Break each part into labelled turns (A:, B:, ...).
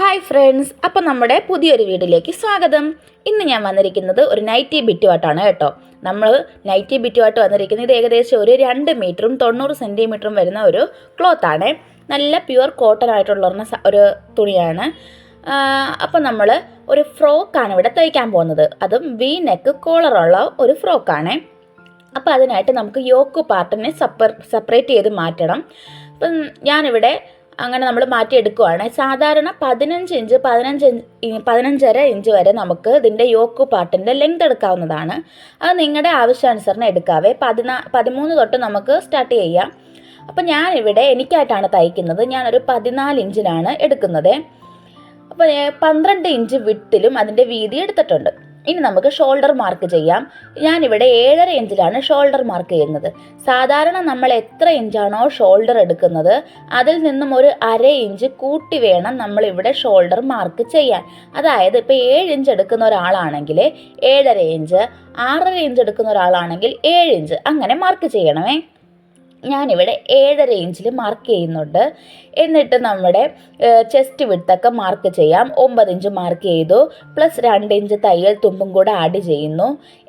A: Hi friends, അപ്പം നമ്മുടെ പുതിയൊരു വീഡിയോയിലേക്ക് സ്വാഗതം. ഇന്ന് ഞാൻ വന്നിരിക്കുന്നത് ഒരു നൈറ്റി ബിറ്റുമായിട്ടാണ് കേട്ടോ. നമ്മൾ നൈറ്റി ബിറ്റുമായിട്ട് വന്നിരിക്കുന്നത് ഏകദേശം ഒരു 2 മീറ്ററും 90 സെൻറ്റിമീറ്ററും വരുന്ന ഒരു ക്ലോത്താണ്. നല്ല പ്യുവർ കോട്ടൺ ആയിട്ടുള്ള ഒരു തുണിയാണ്. അപ്പം നമ്മൾ ഒരു ഫ്രോക്കാണ് ഇവിടെ തയ്ക്കാൻ പോകുന്നത്. അതും വി നെക്ക് കോളറുള്ള ഒരു ഫ്രോക്കാണ്. അപ്പോൾ അതിനായിട്ട് നമുക്ക് യോക്ക് പാർട്ടിനെ സെപ്പറേറ്റ് ചെയ്ത് മാറ്റണം. അപ്പം ഞാനിവിടെ അങ്ങനെ നമ്മൾ മാറ്റിയെടുക്കുവാണ്. സാധാരണ 15-15.5 ഇഞ്ച് വരെ നമുക്ക് ഇതിൻ്റെ യോക്ക് പാർട്ടിൻ്റെ ലെങ്ത് എടുക്കാവുന്നതാണ്. അത് നിങ്ങളുടെ ആവശ്യാനുസരണം എടുക്കാവേ. 13 തൊട്ട് നമുക്ക് സ്റ്റാർട്ട് ചെയ്യാം. അപ്പം ഞാനിവിടെ എനിക്കായിട്ടാണ് തയ്ക്കുന്നത്. ഞാനൊരു 14 ഇഞ്ചിലാണ് എടുക്കുന്നത്. അപ്പോൾ 12 ഇഞ്ച് വിട്ടിലും അതിൻ്റെ വീതി എടുത്തിട്ടുണ്ട്. ഇനി നമുക്ക് ഷോൾഡർ മാർക്ക് ചെയ്യാം. ഞാനിവിടെ 7.5 ഇഞ്ചിലാണ് ഷോൾഡർ മാർക്ക് ചെയ്യുന്നത്. സാധാരണ നമ്മൾ എത്ര ഇഞ്ചാണോ ഷോൾഡർ എടുക്കുന്നത് അതിൽ നിന്നും ഒരു 1/2 ഇഞ്ച് കൂട്ടി വേണം നമ്മളിവിടെ ഷോൾഡർ മാർക്ക് ചെയ്യാൻ. അതായത് ഇപ്പോൾ 7 ഇഞ്ച് എടുക്കുന്ന ഒരാളാണെങ്കിൽ 7.5 ഇഞ്ച്, 6.5 ഇഞ്ച് എടുക്കുന്ന ഒരാളാണെങ്കിൽ 7 ഇഞ്ച് അങ്ങനെ മാർക്ക് ചെയ്യണമേ. ഞാനിവിടെ 7.5 ഇഞ്ചിൽ മാർക്ക് ചെയ്യുന്നുണ്ട്. എന്നിട്ട് നമ്മുടെ ചെസ്റ്റ് വിഡ്ത്തൊക്കെ മാർക്ക് ചെയ്യാം. 9 ഇഞ്ച് മാർക്ക് ചെയ്തു, പ്ലസ് 2 ഇഞ്ച് തയ്യൽ തുമ്പും കൂടെ ആഡ് ചെയ്യുന്നു.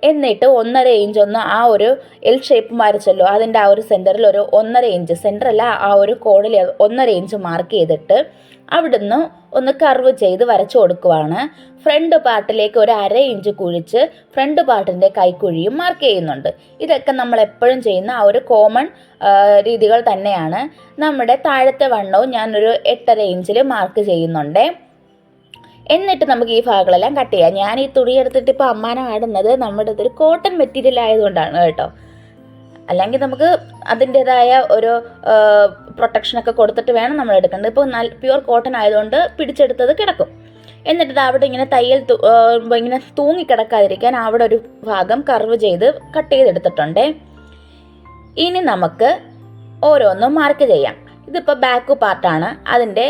A: എന്നിട്ട് 1.5 ഇഞ്ച് ഒന്ന് ആ ഒരു എൽ ഷേപ്പ് വരച്ചല്ലോ, അതിൻ്റെ ആ ഒരു സെൻറ്ററിൽ ഒരു 1.5 ഇഞ്ച്, സെൻറ്ററല്ല ആ ഒരു കോണിൽ 1.5 ഇഞ്ച് മാർക്ക് ചെയ്തിട്ട് അവിടുന്ന് ഒന്ന് കർവ് ചെയ്ത് വരച്ചു കൊടുക്കുവാണ്. ഫ്രണ്ട് പാർട്ടിലേക്ക് ഒരു 1/2 ഇഞ്ച് കുഴിച്ച് ഫ്രണ്ട് പാർട്ടിൻ്റെ കൈക്കുഴിയും മാർക്ക് ചെയ്യുന്നുണ്ട്. ഇതൊക്കെ നമ്മൾ എപ്പോഴും ചെയ്യുന്ന ആ ഒരു കോമൺ രീതികൾ തന്നെയാണ്. നമ്മുടെ താഴത്തെ വണ്ണവും ഞാനൊരു 8.5 ഇഞ്ചിൽ മാർക്ക് ചെയ്യുന്നുണ്ട്. എന്നിട്ട് നമുക്ക് ഈ ഭാഗങ്ങളെല്ലാം കട്ട് ചെയ്യാം. ഞാൻ ഈ തുണി എടുത്തിട്ട് ഇപ്പോൾ അമ്മാനം ആടുന്നത് നമ്മുടെ ഇതൊരു കോട്ടൺ മെറ്റീരിയൽ ആയതുകൊണ്ടാണ് കേട്ടോ. അല്ലെങ്കിൽ നമുക്ക് അതിൻ്റേതായ ഒരു പ്രൊട്ടക്ഷനൊക്കെ കൊടുത്തിട്ട് വേണം നമ്മൾ എടുക്കേണ്ടത്. ഇപ്പോൾ പ്യുവർ കോട്ടൺ ആയതുകൊണ്ട് പിടിച്ചെടുത്തത് കിടക്കും. എന്നിട്ട് അവിടെ ഇങ്ങനെ തയ്യൽ ഇങ്ങനെ തൂങ്ങിക്കിടക്കാതിരിക്കാൻ അവിടെ ഒരു ഭാഗം കർവ് ചെയ്ത് കട്ട് ചെയ്തെടുത്തിട്ടുണ്ട്. ഇനി നമുക്ക് ഓരോന്നും മാർക്ക് ചെയ്യാം. ഇതിപ്പോൾ ബാക്ക് പാർട്ടാണ്. അതിൻ്റെ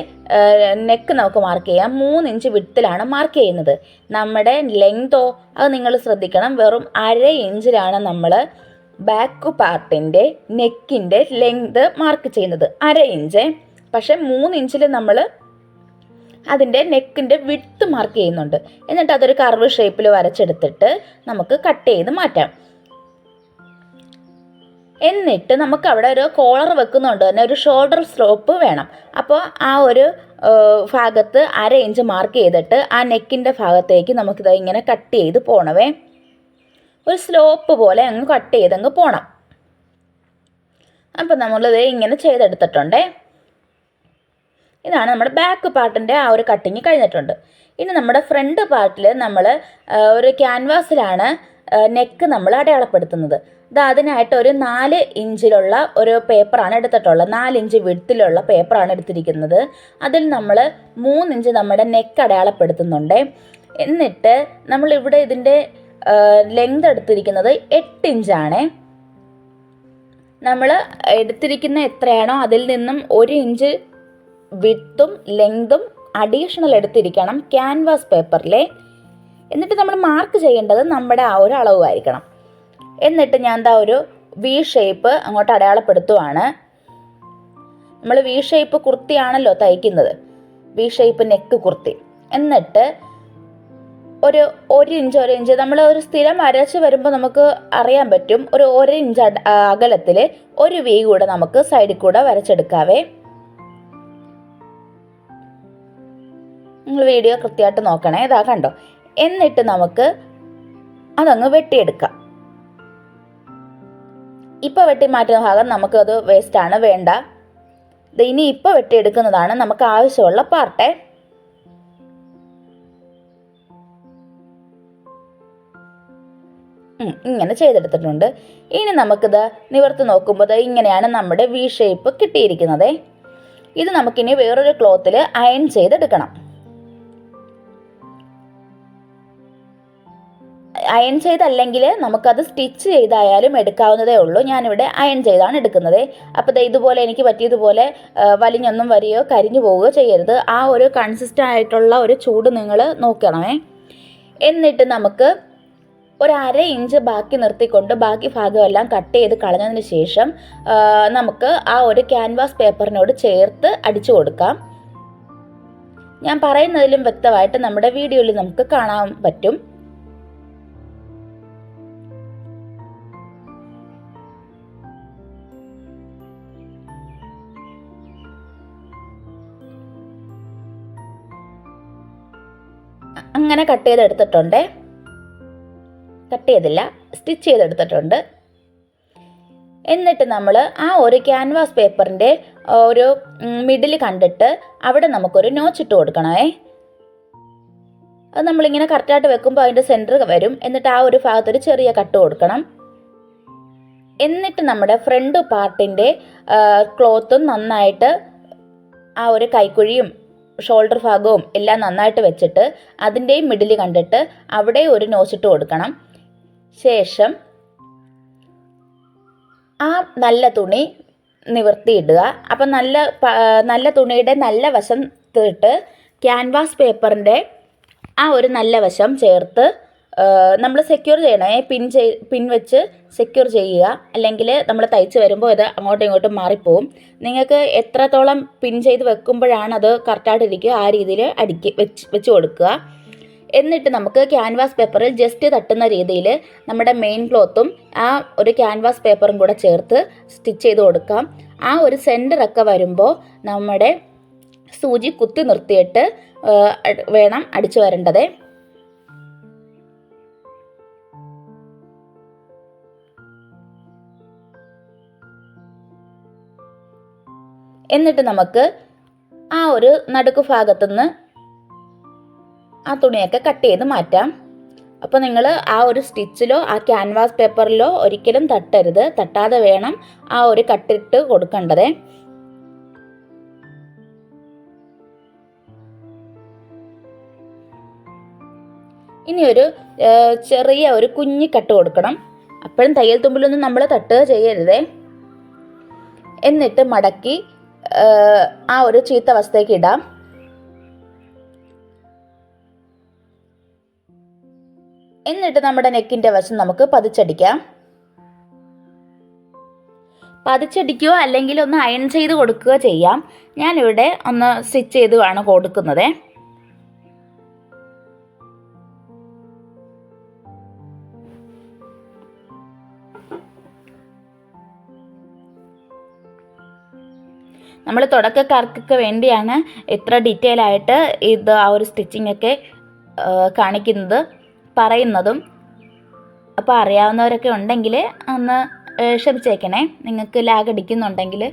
A: നെക്ക് നമുക്ക് മാർക്ക് ചെയ്യാം. 3 ഇഞ്ച് വിഡ്ത്തിലാണ് മാർക്ക് ചെയ്യുന്നത്. നമ്മുടെ ലെങ്തോ അത് നിങ്ങൾ ശ്രദ്ധിക്കണം. വെറും 1/2 ഇഞ്ചിലാണ് നമ്മൾ ബാക്ക് പാർട്ടിൻ്റെ നെക്കിൻ്റെ ലെങ്ത് മാർക്ക് ചെയ്യുന്നത്. 1/2 ഇഞ്ച്. പക്ഷേ 3 ഇഞ്ചിൽ നമ്മൾ അതിൻ്റെ നെക്കിൻ്റെ വിഡ്ത്ത് മാർക്ക് ചെയ്യുന്നുണ്ട്. എന്നിട്ട് അതൊരു കർവ് ഷേപ്പിൽ വരച്ചെടുത്തിട്ട് നമുക്ക് കട്ട് ചെയ്ത് മാറ്റാം. എന്നിട്ട് നമുക്ക് അവിടെ ഒരു കോളർ വെക്കുന്നുണ്ട് തന്നെ ഒരു ഷോൾഡർ സ്ലോപ്പ് വേണം. അപ്പോൾ ആ ഒരു ഭാഗത്ത് 1/2 ഇഞ്ച് മാർക്ക് ചെയ്തിട്ട് ആ നെക്കിൻ്റെ ഭാഗത്തേക്ക് നമുക്കിത് ഇങ്ങനെ കട്ട് ചെയ്ത് പോണവേ. ഒരു സ്ലോപ്പ് പോലെ അങ്ങ് കട്ട് ചെയ്തങ്ങ് പോകണം. അപ്പം നമ്മളിത് ഇങ്ങനെ ചെയ്തെടുത്തിട്ടുണ്ടേ. ഇതാണ് നമ്മുടെ ബാക്ക് പാർട്ടിൻ്റെ ആ ഒരു കട്ടിങ് കഴിഞ്ഞിട്ടുണ്ട്. ഇനി നമ്മുടെ ഫ്രണ്ട് പാർട്ടിൽ നമ്മൾ ഒരു ക്യാൻവാസിലാണ് നെക്ക് നമ്മൾ അടയാളപ്പെടുത്തുന്നത്. അതിനായിട്ട് ഒരു 4 ഇഞ്ചിലുള്ള ഒരു പേപ്പറാണ് എടുത്തിട്ടുള്ളത്. 4 ഇഞ്ച് വിഡ്ത്തിലുള്ള പേപ്പറാണ് എടുത്തിരിക്കുന്നത്. അതിൽ നമ്മൾ 3 ഇഞ്ച് നമ്മുടെ നെക്ക് അടയാളപ്പെടുത്തുന്നുണ്ട്. എന്നിട്ട് നമ്മളിവിടെ ഇതിൻ്റെ ലെങ്ത് എടുത്തിരിക്കുന്നത് 8 ഇഞ്ചാണ്. നമ്മൾ എടുത്തിരിക്കുന്ന എത്രയാണോ അതിൽ നിന്നും 1 ഇഞ്ച് വിഡ്ത്തും ലെങ്തും അഡീഷണൽ എടുത്തിരിക്കണം ക്യാൻവാസ് പേപ്പറിലെ. എന്നിട്ട് നമ്മൾ മാർക്ക് ചെയ്യേണ്ടത് നമ്മുടെ ആ ഒരു അളവായിരിക്കണം. എന്നിട്ട് ഞാൻ എന്താ ഒരു വി ഷേപ്പ് അങ്ങോട്ട് അടയാളപ്പെടുത്തുവാണ്. നമ്മൾ വി ഷേപ്പ് കുർത്തിയാണല്ലോ തയ്ക്കുന്നത്, വി ഷേപ്പ് നെക്ക് കുർത്തി. എന്നിട്ട് ഒരു 1 ഇഞ്ച് നമ്മൾ ഒരു സ്ഥിരം വരച്ച് വരുമ്പോൾ നമുക്ക് അറിയാൻ പറ്റും. ഒരു 1 ഇഞ്ച് അകലത്തിൽ ഒരു വി കൂടെ നമുക്ക് സൈഡിൽ കൂടെ വരച്ചെടുക്കാവേ. നിങ്ങൾ വീഡിയോ കൃത്യമായിട്ട് നോക്കണേ. ഇതാ കണ്ടോ. എന്നിട്ട് നമുക്ക് അതങ്ങ് വെട്ടിയെടുക്കാം. ഇപ്പോൾ വെട്ടി മാറ്റുന്ന ഭാഗം നമുക്കത് വേസ്റ്റാണ്, വേണ്ട. ഇനി ഇപ്പോൾ വെട്ടിയെടുക്കുന്നതാണ് നമുക്ക് ആവശ്യമുള്ള പാർട്ട്. ഇങ്ങനെ ചെയ്തെടുത്തിട്ടുണ്ട്. ഇനി നമുക്കിത് നിവർത്തി നോക്കുമ്പോൾ ഇങ്ങനെയാണ് നമ്മുടെ വി ഷേപ്പ് കിട്ടിയിരിക്കുന്നത്. ഇത് നമുക്കിനി വേറൊരു ക്ലോത്തിൽ അയൺ ചെയ്തെടുക്കണം. അയൺ ചെയ്തല്ലെങ്കിൽ നമുക്കത് സ്റ്റിച്ച് ചെയ്തായാലും എടുക്കാവുന്നതേ ഉള്ളൂ. ഞാനിവിടെ അയൺ ചെയ്താണ് എടുക്കുന്നത്. അപ്പോൾ ഇതുപോലെ എനിക്ക് പറ്റിയതുപോലെ വലിഞ്ഞൊന്നും വരികയോ കരിഞ്ഞു പോവുകയോ ചെയ്യരുത്. ആ ഒരു കൺസിസ്റ്റൻ്റ് ആയിട്ടുള്ള ഒരു ചൂട് നിങ്ങൾ നോക്കണമേ. എന്നിട്ട് നമുക്ക് ഒരു 1/2 ഇഞ്ച് ബാക്കി നിർത്തിക്കൊണ്ട് ബാക്കി ഭാഗമെല്ലാം കട്ട് ചെയ്ത് കളഞ്ഞതിന് ശേഷം നമുക്ക് ആ ഒരു ക്യാൻവാസ് പേപ്പറിനോട് ചേർത്ത് അടിച്ചു കൊടുക്കാം. ഞാൻ പറയുന്നതിലും വ്യക്തമായിട്ട് നമ്മുടെ വീഡിയോയിൽ നമുക്ക് കാണാൻ പറ്റും. അങ്ങനെ കട്ട് ചെയ്തെടുത്തിട്ടുണ്ട്. കട്ട് ചെയ്തില്ല, സ്റ്റിച്ച് ചെയ്തെടുത്തിട്ടുണ്ട്. എന്നിട്ട് നമ്മൾ ആ ഒരു ക്യാൻവാസ് പേപ്പറിൻ്റെ ഒരു മിഡിൽ കണ്ടിട്ട് അവിടെ നമുക്കൊരു നോച്ചിട്ട് കൊടുക്കണമേ. അത് നമ്മളിങ്ങനെ കറക്റ്റായിട്ട് വെക്കുമ്പോൾ അതിൻ്റെ സെൻറ്റർ വരും. എന്നിട്ട് ആ ഒരു ഭാഗത്തൊരു ചെറിയ കട്ട് കൊടുക്കണം. എന്നിട്ട് നമ്മുടെ ഫ്രണ്ട് പാർട്ടിൻ്റെ ക്ലോത്തും നന്നായിട്ട് ആ ഒരു കൈക്കുഴിയും ഷോൾഡർ ഭാഗവും എല്ലാം നന്നായിട്ട് വെച്ചിട്ട് അതിൻ്റെയും മിഡിൽ കണ്ടിട്ട് അവിടെ ഒരു നോച്ചിട്ട് കൊടുക്കണം. ശേഷം ആ നല്ല തുണി നിവർത്തിയിടുക. അപ്പം നല്ല തുണിയുടെ നല്ല വശം ഇട്ട് ക്യാൻവാസ് പേപ്പറിൻ്റെ ആ ഒരു നല്ല വശം ചേർത്ത് നമ്മൾ സെക്യൂർ ചെയ്യണേ. പിൻ വെച്ച് സെക്യൂർ ചെയ്യുക. അല്ലെങ്കിൽ നമ്മൾ തയ്ച്ച് വരുമ്പോൾ ഇത് അങ്ങോട്ടും ഇങ്ങോട്ടും മാറിപ്പോവും. നിങ്ങൾക്ക് എത്രത്തോളം പിൻ ചെയ്ത് വെക്കുമ്പോഴാണ് അത് കറക്റ്റായിട്ടിരിക്കുക ആ രീതിയിൽ വെച്ച് കൊടുക്കുക. എന്നിട്ട് നമുക്ക് ക്യാൻവാസ് പേപ്പറിൽ ജസ്റ്റ് തട്ടുന്ന രീതിയിൽ നമ്മുടെ മെയിൻ ക്ലോത്തും ആ ഒരു ക്യാൻവാസ് പേപ്പറും കൂടെ ചേർത്ത് സ്റ്റിച്ച് ചെയ്ത് കൊടുക്കാം. ആ ഒരു സെൻറ്ററൊക്കെ വരുമ്പോൾ നമ്മുടെ സൂചി കുത്തി നിർത്തിയിട്ട് വേണം അടിച്ചു വരേണ്ടത്. എന്നിട്ട് നമുക്ക് ആ ഒരു നടുക്ക് ഭാഗത്തുനിന്ന് ആ തുണിയൊക്കെ കട്ട് ചെയ്ത് മാറ്റാം. അപ്പോൾ നിങ്ങൾ ആ ഒരു സ്റ്റിച്ചിലോ ആ ക്യാൻവാസ് പേപ്പറിലോ ഒരിക്കലും തട്ടരുത്. തട്ടാതെ വേണം ആ ഒരു കട്ടിട്ട് കൊടുക്കേണ്ടത്. ഇനി ഒരു ചെറിയ ഒരു കുഞ്ഞി കട്ട് കൊടുക്കണം. അപ്പോഴും തയ്യൽ തുമ്പിലൊന്നും നമ്മൾ തട്ടുക ചെയ്യരുതേ. എന്നിട്ട് മടക്കി ആ ഒരു ചീത്ത വശത്തേക്ക് ഇടാം. എന്നിട്ട് നമ്മുടെ നെക്കിൻ്റെ വശം നമുക്ക് പതിച്ചടിക്കാം. പതിച്ചടിക്കുകയോ അല്ലെങ്കിൽ ഒന്ന് അയൺ ചെയ്ത് കൊടുക്കുകയോ ചെയ്യാം. ഞാനിവിടെ ഒന്ന് സ്റ്റിച്ച് ചെയ്ത് ആണ് കൊടുക്കുന്നത്. നമ്മൾ തുടക്കക്കാർക്കൊക്കെ വേണ്ടിയാണ് ഇത്ര ഡീറ്റെയിൽ ആയിട്ട് ഇത് ആ ഒരു സ്റ്റിച്ചിങ് ഒക്കെ കാണിക്കുന്നത് പറയുന്നതും. അപ്പോൾ അറിയാവുന്നവരൊക്കെ ഉണ്ടെങ്കിൽ ഒന്ന് ക്ഷമിച്ചേക്കണേ, നിങ്ങൾക്ക് ലാഗ് അടിക്കുന്നുണ്ടെങ്കിൽ.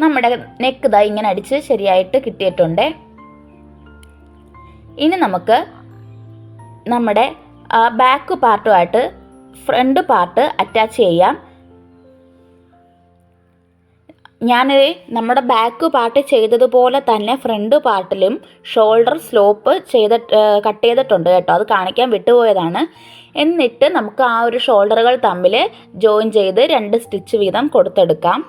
A: നമ്മുടെ നെക്ക് ഇതാ ഇങ്ങനെ അടിച്ച് ശരിയായിട്ട് കിട്ടിയിട്ടുണ്ട്. ഇനി നമുക്ക് നമ്മുടെ ബാക്ക് പാർട്ടുമായിട്ട് ഫ്രണ്ട് പാർട്ട് അറ്റാച്ച് ചെയ്യാം. ഞാൻ നമ്മുടെ ബാക്ക് പാർട്ട് ചെയ്തതുപോലെ തന്നെ ഫ്രണ്ട് പാർട്ടിലും ഷോൾഡർ സ്ലോപ്പ് കട്ട് ചെയ്തിട്ടുണ്ട് കേട്ടോ. അത് കാണിക്കാൻ വിട്ടുപോയതാണ്. എന്നിട്ട് നമുക്ക് ആ ഒരു ഷോൾഡറുകൾ തമ്മിൽ ജോയിൻ ചെയ്ത് 2 സ്റ്റിച്ച് വീതം കൊടുത്തെടുക്കാം.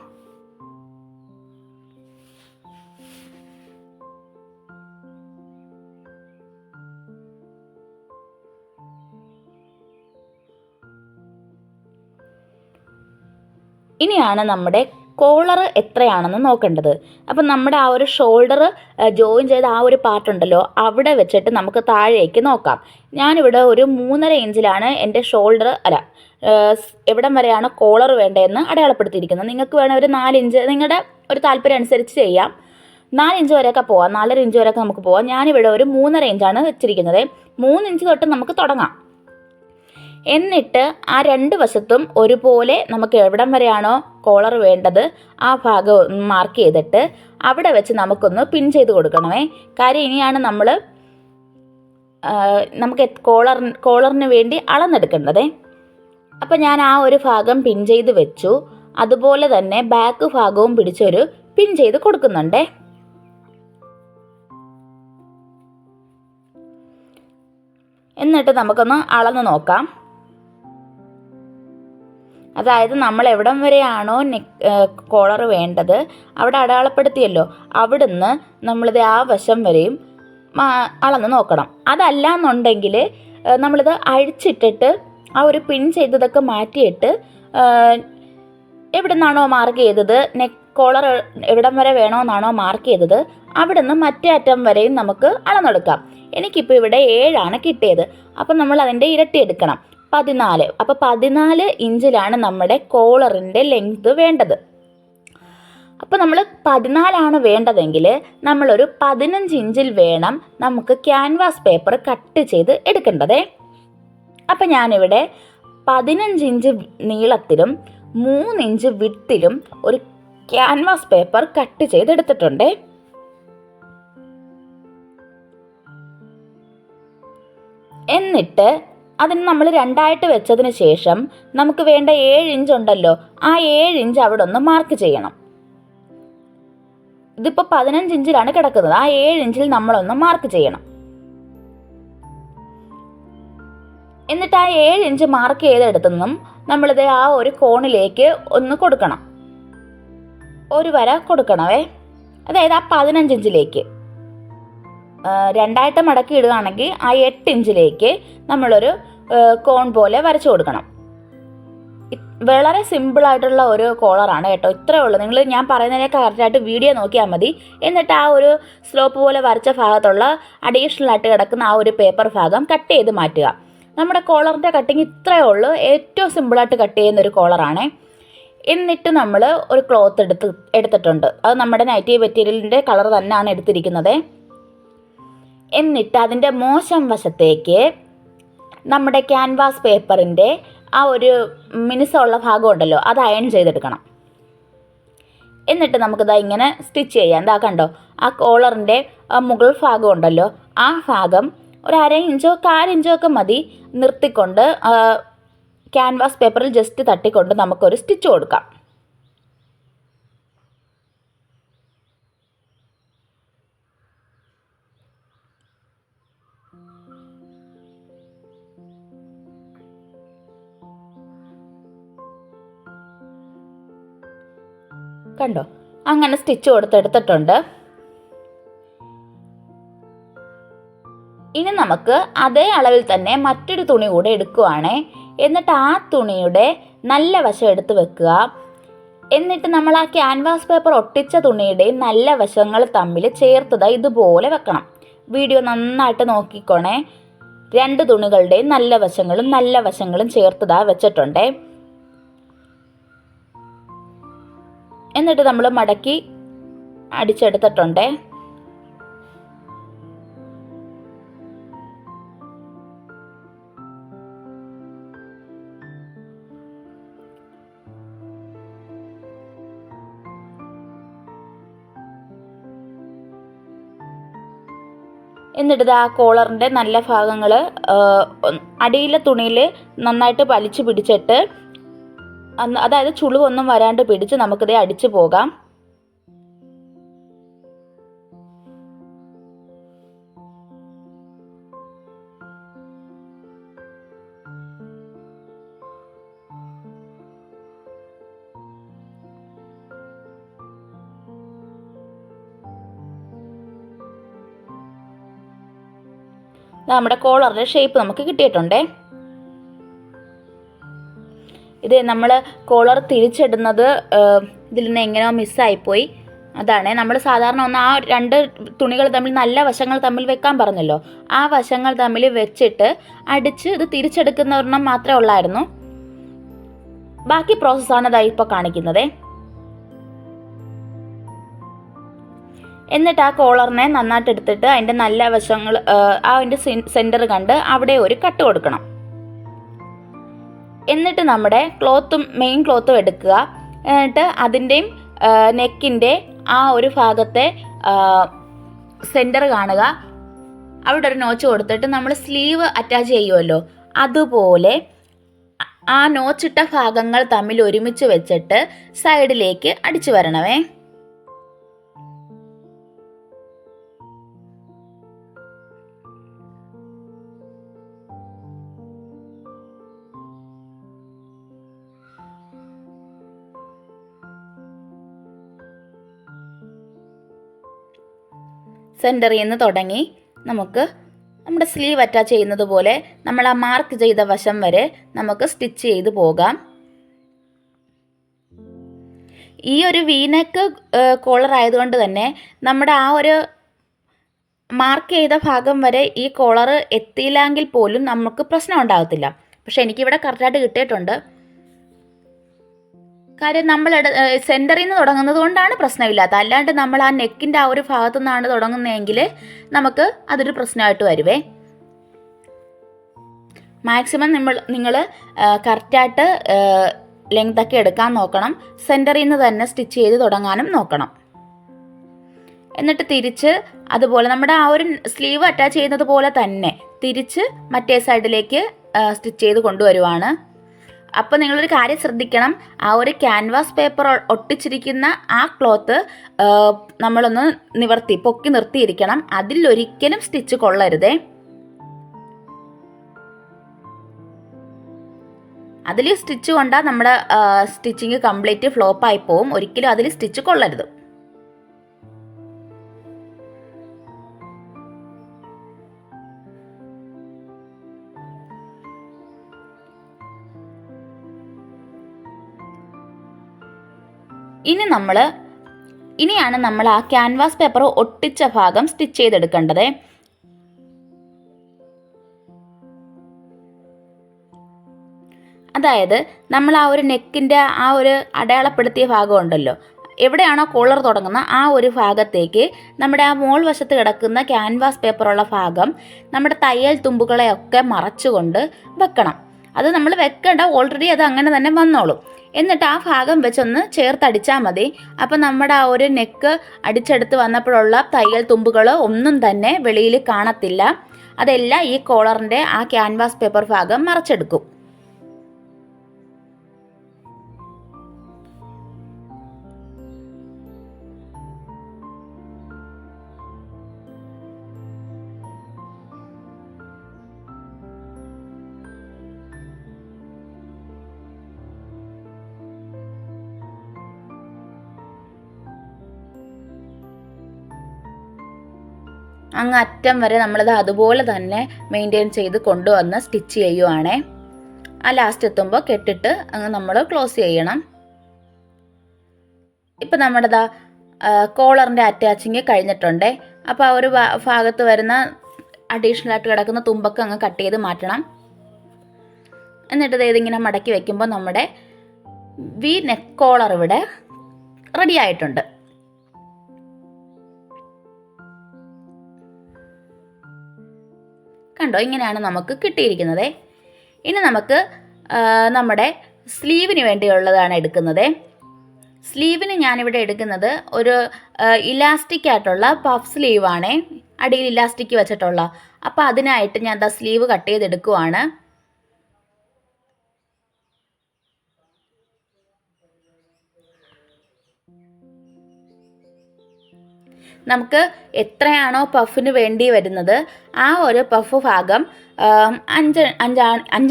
A: ഇനിയാണ് നമ്മുടെ കോളർ എത്രയാണെന്ന് നോക്കേണ്ടത്. അപ്പം നമ്മുടെ ആ ഒരു ഷോൾഡർ ജോയിൻ ചെയ്ത ആ ഒരു പാർട്ടുണ്ടല്ലോ, അവിടെ വെച്ചിട്ട് നമുക്ക് താഴേക്ക് നോക്കാം. ഞാനിവിടെ ഒരു 3.5 ഇഞ്ചിലാണ് എൻ്റെ ഷോൾഡർ എവിടം വരെയാണ് കോളർ വേണ്ടതെന്ന് അടയാളപ്പെടുത്തിയിരിക്കുന്നത്. നിങ്ങൾക്ക് വേണം ഒരു 4 ഇഞ്ച് നിങ്ങളുടെ ഒരു താല്പര്യം അനുസരിച്ച് ചെയ്യാം. 4 ഇഞ്ച് വരെയൊക്കെ പോവാം, 4.5 ഇഞ്ച് വരെയൊക്കെ നമുക്ക് പോവാം. ഞാനിവിടെ ഒരു 3.5 ഇഞ്ചാണ് വെച്ചിരിക്കുന്നത്. 3 ഇഞ്ച് തൊട്ട് നമുക്ക് തുടങ്ങാം. എന്നിട്ട് ആ 2 വശത്തും ഒരുപോലെ നമുക്ക് എവിടം വരെയാണോ കോളർ വേണ്ടത് ആ ഭാഗം മാർക്ക് ചെയ്തിട്ട് അവിടെ വെച്ച് നമുക്കൊന്ന് പിൻ ചെയ്ത് കൊടുക്കണമേ. കാര്യം ഇനിയാണ് നമുക്ക് കോളറിന് വേണ്ടി അളന്നെടുക്കേണ്ടത്. അപ്പം ഞാൻ ആ ഒരു ഭാഗം പിൻ ചെയ്ത് വെച്ചു. അതുപോലെ തന്നെ ബാക്ക് ഭാഗവും പിടിച്ചൊരു പിൻ ചെയ്ത് കൊടുക്കുന്നുണ്ട്. എന്നിട്ട് നമുക്കൊന്ന് അളന്ന് നോക്കാം. അതായത് നമ്മൾ എവിടം വരെയാണോ കോളർ വേണ്ടത് അവിടെ അടയാളപ്പെടുത്തിയല്ലോ, അവിടുന്ന് നമ്മളിത് ആ വശം വരെയും അളന്ന് നോക്കണം. അതല്ല എന്നുണ്ടെങ്കിൽ നമ്മളിത് അഴിച്ചിട്ടിട്ട് ആ ഒരു പിൻ ചെയ്തതൊക്കെ മാറ്റിയിട്ട് എവിടെ നിന്നാണോ മാർക്ക് ചെയ്തത്, കോളർ എവിടം വരെ വേണമെന്നാണോ മാർക്ക് ചെയ്തത് അവിടുന്ന് മറ്റേ അറ്റം വരെയും നമുക്ക് അളന്നെടുക്കാം. എനിക്കിപ്പോൾ ഇവിടെ 7 കിട്ടിയത്. അപ്പം നമ്മൾ അതിൻ്റെ ഇരട്ടി എടുക്കണം, 14. അപ്പോൾ 14 ഇഞ്ചിലാണ് നമ്മുടെ കോളറിൻ്റെ ലെങ്ത് വേണ്ടത്. അപ്പോൾ നമ്മൾ 14 വേണ്ടതെങ്കിൽ നമ്മളൊരു 15 ഇഞ്ചിൽ വേണം നമുക്ക് ക്യാൻവാസ് പേപ്പർ കട്ട് ചെയ്ത് എടുക്കേണ്ടതേ. അപ്പം ഞാനിവിടെ 15 ഇഞ്ച് നീളത്തിലും 3 ഇഞ്ച് വിഡ്ത്തിലും ഒരു ക്യാൻവാസ് പേപ്പർ കട്ട് ചെയ്തെടുത്തിട്ടുണ്ട്. എന്നിട്ട് അതിന് നമ്മൾ 2 വെച്ചതിന് ശേഷം നമുക്ക് വേണ്ട 7 ഇഞ്ച് ഉണ്ടല്ലോ, ആ 7 ഇഞ്ച് അവിടെ ഒന്ന് മാർക്ക് ചെയ്യണം. ഇതിപ്പോൾ 15 ഇഞ്ചിലാണ് കിടക്കുന്നത്, ആ 7 ഇഞ്ചിൽ നമ്മളൊന്ന് മാർക്ക് ചെയ്യണം. എന്നിട്ട് ആ 7 ഇഞ്ച് മാർക്ക് ചെയ്തെടുത്തെന്നും നമ്മളിത് ആ ഒരു കോണിലേക്ക് ഒന്ന് കൊടുക്കണം, ഒരു വര കൊടുക്കണമേ. അതായത് ആ 15 ഇഞ്ചിലേക്ക് 2 മടക്കി ഇടുകയാണെങ്കിൽ ആ 8 ഇഞ്ചിലേക്ക് നമ്മളൊരു കോൺ പോലെ വരച്ചു കൊടുക്കണം. വളരെ സിമ്പിളായിട്ടുള്ള ഒരു കോളറാണ് കേട്ടോ, ഇത്രയേ ഉള്ളൂ. നിങ്ങൾ ഞാൻ പറയുന്നതിനൊക്കെ കറക്റ്റായിട്ട് വീഡിയോ നോക്കിയാൽ മതി. എന്നിട്ട് ആ ഒരു സ്ലോപ്പ് പോലെ വരച്ച ഭാഗത്തുള്ള അഡീഷണൽ ആയിട്ട് കിടക്കുന്ന ആ ഒരു പേപ്പർ ഭാഗം കട്ട് ചെയ്ത് മാറ്റുക. നമ്മുടെ കോളറിൻ്റെ കട്ടിങ് ഇത്രയേ ഉള്ളൂ, ഏറ്റവും സിമ്പിളായിട്ട് കട്ട് ചെയ്യുന്നൊരു കോളറാണ്. എന്നിട്ട് നമ്മൾ ഒരു ക്ലോത്ത് എടുത്തിട്ടുണ്ട്, അത് നമ്മുടെ നൈറ്റി മെറ്റീരിയലിൻ്റെ കളർ തന്നെയാണ് എടുത്തിരിക്കുന്നത്. എന്നിട്ട് അതിൻ്റെ മോശം വശത്തേക്ക് നമ്മുടെ ക്യാൻവാസ് പേപ്പറിൻ്റെ ആ ഒരു മിനുസമുള്ള ഭാഗം ഉണ്ടല്ലോ, അത് അയൺ ചെയ്തെടുക്കണം. എന്നിട്ട് നമുക്കിതാ ഇങ്ങനെ സ്റ്റിച്ച് ചെയ്യാം. എന്താ കണ്ടോ, ആ കോളറിൻ്റെ മുകൾ ഭാഗം ഉണ്ടല്ലോ, ആ ഭാഗം ഒരു 1/2 ഇഞ്ചോ 1/4 ഇഞ്ചോ ഒക്കെ മതി നിർത്തിക്കൊണ്ട് ക്യാൻവാസ് പേപ്പറിൽ ജസ്റ്റ് തട്ടിക്കൊണ്ട് നമുക്കൊരു സ്റ്റിച്ച് കൊടുക്കാം. കണ്ടോ, അങ്ങനെ സ്റ്റിച്ച് കൊടുത്തെടുത്തിട്ടുണ്ട്. ഇനി നമുക്ക് അതേ അളവിൽ തന്നെ മറ്റൊരു തുണി കൂടെ എടുക്കുവാണേ. എന്നിട്ട് ആ തുണിയുടെ നല്ല വശം എടുത്ത് വെക്കുക. എന്നിട്ട് നമ്മൾ ആ ക്യാൻവാസ് പേപ്പർ ഒട്ടിച്ച തുണിയുടെയും നല്ല വശങ്ങൾ തമ്മിൽ ചേർത്തത് ഇതുപോലെ വെക്കണം. വീഡിയോ നന്നായിട്ട് നോക്കിക്കോണേ. 2 തുണികളുടെയും നല്ല വശങ്ങളും ചേർത്തതാ വെച്ചിട്ടുണ്ടേ. എന്നിട്ട് നമ്മൾ മടക്കി അടിച്ചെടുത്തിട്ടുണ്ടേ. എന്നിട്ട് ആ കോളറിൻ്റെ നല്ല ഭാഗങ്ങൾ അടിയിലെ തുണിയിൽ നന്നായിട്ട് വലിച്ചു പിടിച്ചിട്ട്, അതായത് ചുളിവൊന്നും വരാണ്ട് പിടിച്ച് നമുക്കിതേ അടിച്ചു പോകാം. നമ്മുടെ കോളറിൻ്റെ ഷേപ്പ് നമുക്ക് കിട്ടിയിട്ടുണ്ടേ. ഇത് നമ്മൾ കോളർ തിരിച്ചിടുന്നത് ഇതിൽ നിന്ന് എങ്ങനെയോ മിസ്സായിപ്പോയി. അതാണ് നമ്മൾ സാധാരണ ഒന്ന് ആ 2 തുണികൾ തമ്മിൽ നല്ല വശങ്ങൾ തമ്മിൽ വെക്കാൻ പറഞ്ഞല്ലോ, ആ വശങ്ങൾ തമ്മിൽ വെച്ചിട്ട് അടിച്ച് ഇത് തിരിച്ചെടുക്കുന്ന ഒരെണ്ണം മാത്രമേ ഉള്ളായിരുന്നു. ബാക്കി പ്രോസസ്സാണ് ഇതായി ഇപ്പോൾ കാണിക്കുന്നത്. എന്നിട്ട് ആ കോളറിനെ നന്നായിട്ട് എടുത്തിട്ട് അതിൻ്റെ നല്ല വശങ്ങൾ അതിൻ്റെ സെൻറ്റർ കണ്ട് അവിടെ ഒരു കട്ട് കൊടുക്കണം. എന്നിട്ട് നമ്മുടെ മെയിൻ ക്ലോത്തും എടുക്കുക. എന്നിട്ട് അതിൻ്റെയും നെക്കിൻ്റെ ആ ഒരു ഭാഗത്തെ സെൻറ്റർ കാണുക, അവിടെ ഒരു നോച്ച് കൊടുത്തിട്ട് നമ്മൾ സ്ലീവ് അറ്റാച്ച് ചെയ്യുമല്ലോ, അതുപോലെ ആ നോച്ചിട്ട ഭാഗങ്ങൾ തമ്മിൽ ഒരുമിച്ച് വെച്ചിട്ട് സൈഡിലേക്ക് അടിച്ചു വരണമേ. സെൻറ്ററിൽ നിന്ന് തുടങ്ങി നമുക്ക് നമ്മുടെ സ്ലീവ് അറ്റാച്ച് ചെയ്യുന്നത് പോലെ നമ്മൾ ആ മാർക്ക് ചെയ്ത വശം വരെ നമുക്ക് സ്റ്റിച്ച് ചെയ്ത് പോകാം. ഈ ഒരു വീനെക്ക് കോളർ ആയതുകൊണ്ട് തന്നെ നമ്മുടെ ആ ഒരു മാർക്ക് ചെയ്ത ഭാഗം വരെ ഈ കോളർ എത്തിയില്ലെങ്കിൽ പോലും നമുക്ക് പ്രശ്നം ഉണ്ടാകത്തില്ല. പക്ഷെ എനിക്കിവിടെ കറക്റ്റായിട്ട് കിട്ടിയിട്ടുണ്ട്. കാര്യം നമ്മൾ സെൻറ്ററിൽ നിന്ന് തുടങ്ങുന്നത് കൊണ്ടാണ് പ്രശ്നമില്ലാത്തത്. അല്ലാണ്ട് നമ്മൾ ആ നെക്കിൻ്റെ ആ ഒരു ഭാഗത്തു നിന്നാണ് തുടങ്ങുന്നതെങ്കിൽ നമുക്ക് അതൊരു പ്രശ്നമായിട്ട് വരുവേ. മാക്സിമം നിങ്ങൾ കറക്റ്റായിട്ട് ലെങ്തൊക്കെ എടുക്കാൻ നോക്കണം. സെൻറ്ററിൽ നിന്ന് തന്നെ സ്റ്റിച്ച് ചെയ്ത് തുടങ്ങാനും നോക്കണം. എന്നിട്ട് തിരിച്ച് അതുപോലെ നമ്മുടെ ആ ഒരു സ്ലീവ് അറ്റാച്ച് ചെയ്യുന്നത് പോലെ തന്നെ തിരിച്ച് മറ്റേ സൈഡിലേക്ക് സ്റ്റിച്ച് ചെയ്ത് കൊണ്ടുവരുവാണ്. അപ്പോൾ നിങ്ങളൊരു കാര്യം ശ്രദ്ധിക്കണം, ആ ഒരു ക്യാൻവാസ് പേപ്പർ ഒട്ടിച്ചിരിക്കുന്ന ആ ക്ലോത്ത് നമ്മളൊന്ന് പൊക്കി നിർത്തിയിരിക്കണം. അതിലൊരിക്കലും സ്റ്റിച്ച് കൊള്ളരുതേ. അതിൽ സ്റ്റിച്ച് കൊണ്ടാൽ നമ്മുടെ സ്റ്റിച്ചിങ് കംപ്ലീറ്റ് ഫ്ലോപ്പായി പോവും. ഒരിക്കലും അതിൽ സ്റ്റിച്ച് കൊള്ളരുത്. ഇനിയാണ് നമ്മൾ ആ ക്യാൻവാസ് പേപ്പർ ഒട്ടിച്ച ഭാഗം സ്റ്റിച്ച് ചെയ്തെടുക്കേണ്ടത്. അതായത് നമ്മൾ ആ ഒരു നെക്കിൻ്റെ ആ ഒരു അടയാളപ്പെടുത്തിയ ഭാഗം ഉണ്ടല്ലോ, എവിടെയാണോ കോളർ തുടങ്ങുന്ന ആ ഒരു ഭാഗത്തേക്ക് നമ്മുടെ ആ മോൾ വശത്ത് കിടക്കുന്ന ക്യാൻവാസ് പേപ്പറുള്ള ഭാഗം നമ്മുടെ തയ്യൽ തുമ്പുകളെയൊക്കെ മറച്ചുകൊണ്ട് വെക്കണം. അത് നമ്മൾ വെക്കേണ്ട, ഓൾറെഡി അത് അങ്ങനെ തന്നെ വന്നോളും. എന്നിട്ട് ആ ഭാഗം വെച്ചൊന്ന് ചേർത്തടിച്ചാൽ മതി. അപ്പം നമ്മുടെ ആ ഒരു നെക്ക് അടിച്ചെടുത്ത് വന്നപ്പോഴുള്ള തയ്യൽ തുമ്പുകൾ ഒന്നും തന്നെ വെളിയിൽ കാണത്തില്ല. അതെല്ലാം ഈ കോളറിൻ്റെ ആ ക്യാൻവാസ് പേപ്പർ ഭാഗം മറച്ചെടുക്കും. അങ്ങ് അറ്റം വരെ നമ്മളത് അതുപോലെ തന്നെ മെയിൻറ്റെയിൻ ചെയ്ത് കൊണ്ടുവന്ന് സ്റ്റിച്ച് ചെയ്യുവാണേ. ആ ലാസ്റ്റ് എത്തുമ്പോൾ കെട്ടിട്ട് അങ്ങ് നമ്മൾ ക്ലോസ് ചെയ്യണം. ഇപ്പം നമ്മുടെ കോളറിൻ്റെ അറ്റാച്ചിങ് കഴിഞ്ഞിട്ടുണ്ടേ. അപ്പോൾ ആ ഒരു ഭാഗത്ത് വരുന്ന അഡീഷണലായിട്ട് കിടക്കുന്ന തുമ്പൊക്കെ അങ്ങ് കട്ട് ചെയ്ത് മാറ്റണം. എന്നിട്ട് ഇതിങ്ങനെ മടക്കി വയ്ക്കുമ്പോൾ നമ്മുടെ വി നെക്ക് കോളർ ഇവിടെ റെഡി ആയിട്ടുണ്ട്. കണ്ടോ, ഇങ്ങനെയാണ് നമുക്ക് കിട്ടിയിരിക്കുന്നത്. ഇനി നമുക്ക് നമ്മുടെ സ്ലീവിന് വേണ്ടിയുള്ളതാണ് എടുക്കുന്നത്. സ്ലീവിന് ഞാനിവിടെ എടുക്കുന്നത് ഒരു ഇലാസ്റ്റിക് ആയിട്ടുള്ള പഫ് സ്ലീവാണ്, അടിയിൽ ഇലാസ്റ്റിക് വെച്ചിട്ടുള്ള. അപ്പോൾ അതിനായിട്ട് ഞാൻ സ്ലീവ് കട്ട് ചെയ്തെടുക്കുവാണ്. നമുക്ക് എത്രയാണോ പഫിന് വേണ്ടി വരുന്നത് ആ ഒരു പഫ് ഭാഗം 5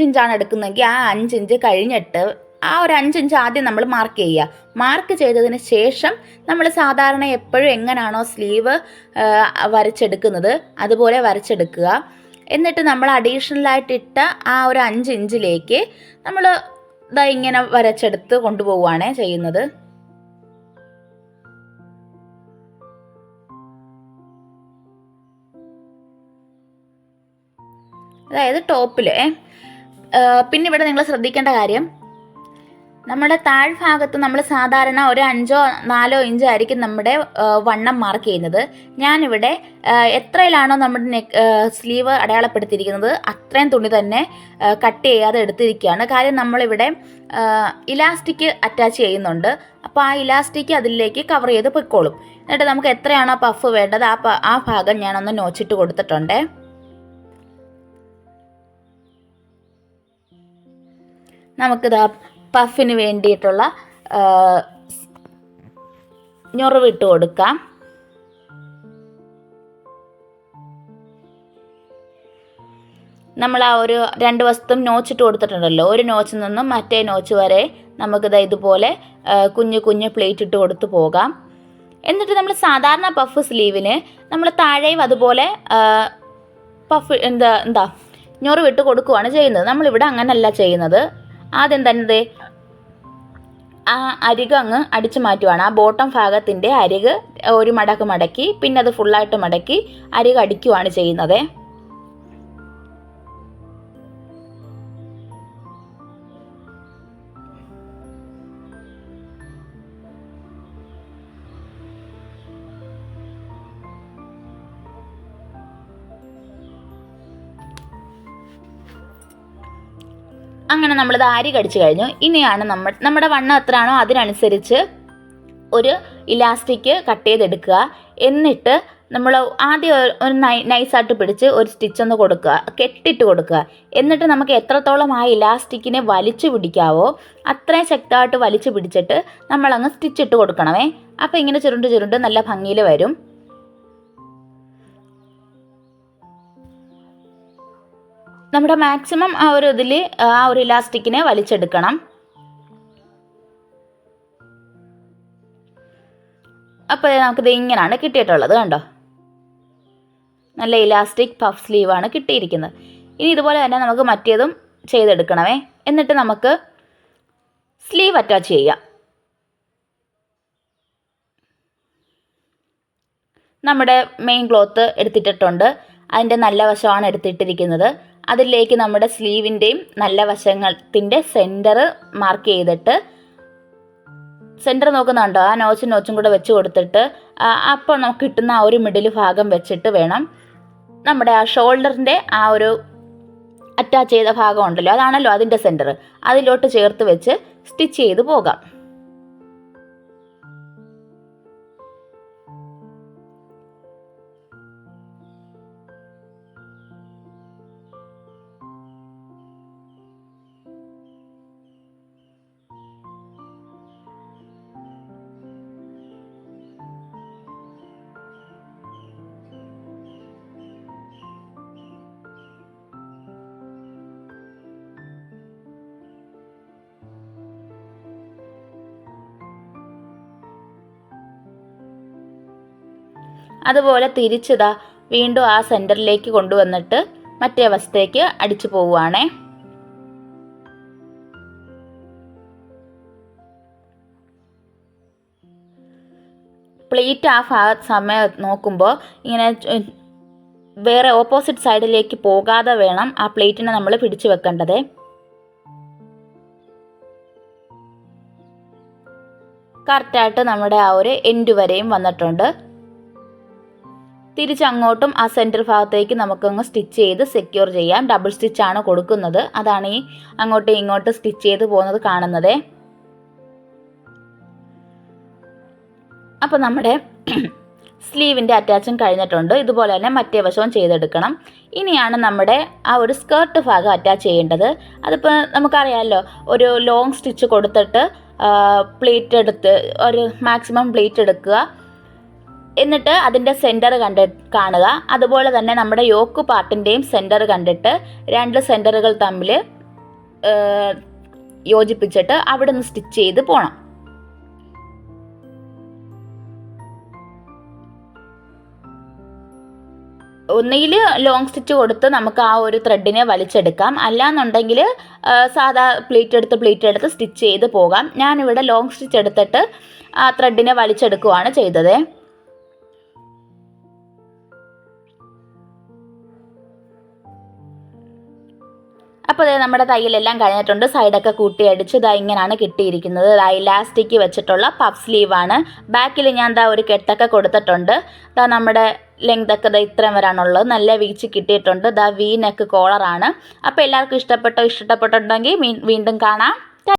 A: ഇഞ്ചാണ് എടുക്കുന്നതെങ്കിൽ ആ 5 ഇഞ്ച് കഴിഞ്ഞിട്ട് ആ ഒരു 5 ഇഞ്ച് ആദ്യം നമ്മൾ മാർക്ക് ചെയ്യുക. മാർക്ക് ചെയ്തതിന് ശേഷം നമ്മൾ സാധാരണ എപ്പോഴും എങ്ങനെയാണോ സ്ലീവ് വരച്ചെടുക്കുന്നത് അതുപോലെ വരച്ചെടുക്കുക. എന്നിട്ട് നമ്മൾ അഡീഷണലായിട്ട് ഇട്ട ആ ഒരു 5 ഇഞ്ചിലേക്ക് നമ്മൾ ഇങ്ങനെ വരച്ചെടുത്ത് കൊണ്ടുപോവുകയാണ് ചെയ്യുന്നത്. അതായത് ടോപ്പിൽ. പിന്നെ ഇവിടെ നിങ്ങൾ ശ്രദ്ധിക്കേണ്ട കാര്യം, നമ്മുടെ താഴ്ഭാഗത്ത് നമ്മൾ സാധാരണ ഒരു 5-4 ഇഞ്ച് ആയിരിക്കും നമ്മുടെ വണ്ണം മാർക്ക് ചെയ്യുന്നത്. ഞാനിവിടെ എത്രയിലാണോ നമ്മുടെ സ്ലീവ് അടയാളപ്പെടുത്തിയിരിക്കുന്നത് അത്രയും തുണി തന്നെ കട്ട് ചെയ്യാതെ എടുത്തിരിക്കുകയാണ്. കാര്യം നമ്മളിവിടെ ഇലാസ്റ്റിക് അറ്റാച്ച് ചെയ്യുന്നുണ്ട്. അപ്പോൾ ആ ഇലാസ്റ്റിക് അതിലേക്ക് കവർ ചെയ്ത് പൊയ്ക്കോളും. എന്നിട്ട് നമുക്ക് എത്രയാണോ പഫ് വേണ്ടത് ആ ഭാഗം ഞാനൊന്ന് നോച്ചിട്ട് കൊടുത്തിട്ടുണ്ട്. നമുക്കിതാ പഫിന് വേണ്ടിയിട്ടുള്ള ഞൊറിവിട്ട് കൊടുക്കാം. നമ്മൾ ആ ഒരു 2 വശത്തും നോച്ചിട്ട് കൊടുത്തിട്ടുണ്ടല്ലോ, ഒരു നോച്ചിൽ നിന്നും മറ്റേ നോച്ച് വരെ നമുക്കിത് ഇതുപോലെ കുഞ്ഞു പ്ലേറ്റ് ഇട്ട് കൊടുത്ത് പോകാം. എന്നിട്ട് നമ്മൾ സാധാരണ പഫ് സ്ലീവിന് നമ്മൾ താഴെയും അതുപോലെ പഫ് എന്താ ഞൊറി വിട്ട് കൊടുക്കുകയാണ് ചെയ്യുന്നത്. നമ്മളിവിടെ അങ്ങനല്ല ചെയ്യുന്നത്. ആദ്യം തന്നെ ആ അരിക് അങ്ങ് അടിച്ചു മാറ്റുവാണ്. ആ ബോട്ടം ഭാഗത്തിൻ്റെ അരിക് ഒരു മടക്ക് മടക്കി പിന്നെ അത് ഫുള്ളായിട്ട് മടക്കി അരിക് അടിക്കുവാണ് ചെയ്യുന്നത്. അങ്ങനെ നമ്മളിത് അരിക് അടിച്ചു കഴിഞ്ഞു. ഇനിയാണ് നമ്മുടെ വണ്ണം എത്രയാണോ അതിനനുസരിച്ച് ഒരു ഇലാസ്റ്റിക് കട്ട് ചെയ്തെടുക്കുക. എന്നിട്ട് നമ്മൾ ആദ്യം ഒരു നൈസായിട്ട് പിടിച്ച് ഒരു സ്റ്റിച്ചൊന്ന് കൊടുക്കുക, കെട്ടിട്ട് കൊടുക്കുക. എന്നിട്ട് നമുക്ക് എത്രത്തോളം ആ ഇലാസ്റ്റിക്കിനെ വലിച്ചു പിടിക്കാവോ അത്രയും ശക്തമായിട്ട് വലിച്ചു പിടിച്ചിട്ട് നമ്മളങ്ങ് സ്റ്റിച്ചിട്ട് കൊടുക്കണമേ. അപ്പോൾ ഇങ്ങനെ ചുരുണ്ട് ചുരുണ്ട് നല്ല ഭംഗിയിൽ വരും. നമ്മുടെ മാക്സിമം ആ ഒരു ഇതിൽ ആ ഒരു ഇലാസ്റ്റിക്കിനെ വലിച്ചെടുക്കണം. അപ്പോൾ നമുക്കിത് ഇങ്ങനെയാണ് കിട്ടിയിട്ടുള്ളത്. കണ്ടോ, നല്ല ഇലാസ്റ്റിക് പഫ് സ്ലീവാണ് കിട്ടിയിരിക്കുന്നത്. ഇനി ഇതുപോലെ തന്നെ നമുക്ക് മറ്റേതും ചെയ്തെടുക്കണമേ. എന്നിട്ട് നമുക്ക് സ്ലീവ് അറ്റാച്ച് ചെയ്യാം. നമ്മുടെ മെയിൻ ക്ലോത്ത് എടുത്തിട്ടിട്ടുണ്ട്. അതിൻ്റെ നല്ല വശമാണ് എടുത്തിട്ടിരിക്കുന്നത്. അതിലേക്ക് നമ്മുടെ സ്ലീവിൻ്റെയും നല്ല വശത്തിൻ്റെ സെൻറ്റർ മാർക്ക് ചെയ്തിട്ട് സെൻറ്റർ നോക്കുന്നുണ്ടോ, ആ നോച്ചും കൂടെ വെച്ച് കൊടുത്തിട്ട് അപ്പോൾ നമുക്ക് കിട്ടുന്ന ആ ഒരു മിഡിൽ ഭാഗം വെച്ചിട്ട് വേണം നമ്മുടെ ആ ഷോൾഡറിൻ്റെ ആ ഒരു അറ്റാച്ച് ചെയ്ത ഭാഗം ഉണ്ടല്ലോ, അതാണല്ലോ അതിൻ്റെ സെൻറ്റർ, അതിലോട്ട് ചേർത്ത് വെച്ച് സ്റ്റിച്ച് ചെയ്ത് പോകാം. അതുപോലെ തിരിച്ചിതാ വീണ്ടും ആ സെൻറ്ററിലേക്ക് കൊണ്ടുവന്നിട്ട് മറ്റേ വശത്തേക്ക് അടിച്ചു പോവുകയാണേ. പ്ലേറ്റ് ആ സമയം നോക്കുമ്പോൾ ഇങ്ങനെ വേറെ ഓപ്പോസിറ്റ് സൈഡിലേക്ക് പോകാതെ വേണം ആ പ്ലേറ്റിനെ നമ്മൾ പിടിച്ചു വെക്കേണ്ടത്. കറക്റ്റായിട്ട് നമ്മുടെ ആ ഒരു എൻഡ് വരെയും വന്നിട്ടുണ്ട്. തിരിച്ചങ്ങോട്ടും ആ സെൻറ്റർ ഭാഗത്തേക്ക് നമുക്കങ്ങ് സ്റ്റിച്ച് ചെയ്ത് സെക്യൂർ ചെയ്യാം. ഡബിൾ സ്റ്റിച്ചാണ് കൊടുക്കുന്നത്, അതാണ് ഈ അങ്ങോട്ടും ഇങ്ങോട്ടും സ്റ്റിച്ച് ചെയ്ത് പോകുന്നത് കാണുന്നത്. അപ്പോൾ നമ്മുടെ സ്ലീവിൻ്റെ അറ്റാച്ചും കഴിഞ്ഞിട്ടുണ്ട്. ഇതുപോലെ തന്നെ മറ്റേ വശവും ചെയ്തെടുക്കണം. ഇനിയാണ് നമ്മുടെ ആ ഒരു സ്കേർട്ട് ഭാഗം അറ്റാച്ച് ചെയ്യേണ്ടത്. അതിപ്പോൾ നമുക്കറിയാമല്ലോ, ഒരു ലോങ് സ്റ്റിച്ച് കൊടുത്തിട്ട് പ്ലേറ്റ് എടുത്ത് ഒരു മാക്സിമം പ്ലേറ്റ് എടുക്കുക. എന്നിട്ട് അതിൻ്റെ സെൻറ്റർ കാണുക. അതുപോലെ തന്നെ നമ്മുടെ യോക്ക് പാർട്ടിൻ്റെയും സെൻറ്റർ കണ്ടിട്ട് രണ്ട് സെൻറ്ററുകൾ തമ്മിൽ യോജിപ്പിച്ചിട്ട് അവിടെ നിന്ന് സ്റ്റിച്ച് ചെയ്ത് പോകണം. ഒന്നുകിൽ ലോങ് സ്റ്റിച്ച് കൊടുത്ത് നമുക്ക് ആ ഒരു ത്രെഡിനെ വലിച്ചെടുക്കാം, അല്ലാന്നുണ്ടെങ്കിൽ സാധാ പ്ലേറ്റ് എടുത്ത് സ്റ്റിച്ച് ചെയ്ത് പോകാം. ഞാനിവിടെ ലോങ് സ്റ്റിച്ച് എടുത്തിട്ട് ആ ത്രെഡിനെ വലിച്ചെടുക്കുകയാണ് ചെയ്തത്. അപ്പോൾ ഇത് നമ്മുടെ തയ്യലെല്ലാം കഴിഞ്ഞിട്ടുണ്ട്. സൈഡൊക്കെ കൂട്ടിയടിച്ച് ഇതാ ഇങ്ങനെയാണ് കിട്ടിയിരിക്കുന്നത്. ഇതാ ഇലാസ്റ്റിക് വെച്ചിട്ടുള്ള പഫ് സ്ലീവാണ്. ബാക്കിൽ ഞാൻ ഇതാ ഒരു കെട്ടൊക്കെ കൊടുത്തിട്ടുണ്ട്. ഇതാ നമ്മുടെ ലെങ്തൊക്കെ ഇതാ ഇത്രയും വരാനുള്ളത്. നല്ല വീച്ച് കിട്ടിയിട്ടുണ്ട്. ഇതാ വി നെക്ക് കോളറാണ്. അപ്പോൾ എല്ലാവർക്കും ഇഷ്ടപ്പെട്ടിട്ടുണ്ടെങ്കിൽ വീണ്ടും കാണാം.